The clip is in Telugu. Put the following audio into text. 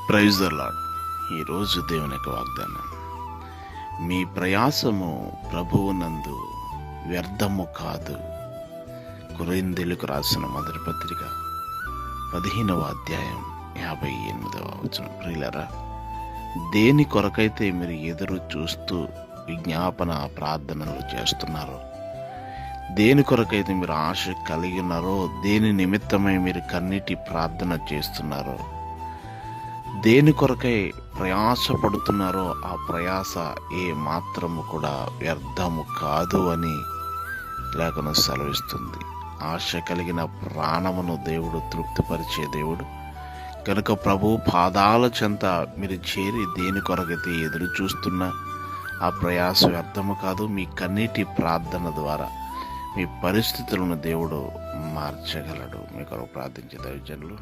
Praise the lord. ఈరోజు దేవుని యొక్క వాగ్దానం, మీ ప్రయాసము ప్రభువునందు వ్యర్థము కాదు. కొరింథీయులకు రాసిన మొదటి పత్రిక 15వ అధ్యాయం 58వ వచనం. ప్రియులారా, దేని కొరకైతే మీరు ఎదురు చూస్తూ విజ్ఞాపన ప్రార్థనలు చేస్తున్నారో, దేని కొరకైతే మీరు ఆశ కలిగి ఉన్నారో, దేని నిమిత్తమై మీరు కన్నీటి ప్రార్థన చేస్తున్నారో, దేని కొరకై ప్రయాసపడుతున్నారో ఆ ప్రయాస ఏ మాత్రము కూడా వ్యర్థము కాదు అని లేఖనం సెలవిస్తుంది. ఆశ కలిగిన ప్రాణమును దేవుడు తృప్తిపరిచే దేవుడు కనుక ప్రభు పాదాల చెంత మీరు చేరి దేని కొరకైతే ఎదురు చూస్తున్నా ఆ ప్రయాస వ్యర్థము కాదు. మీ కన్నీటి ప్రార్థన ద్వారా మీ పరిస్థితులను దేవుడు మార్చగలడు. మీ కొరకు ప్రార్థించే దైవజనులు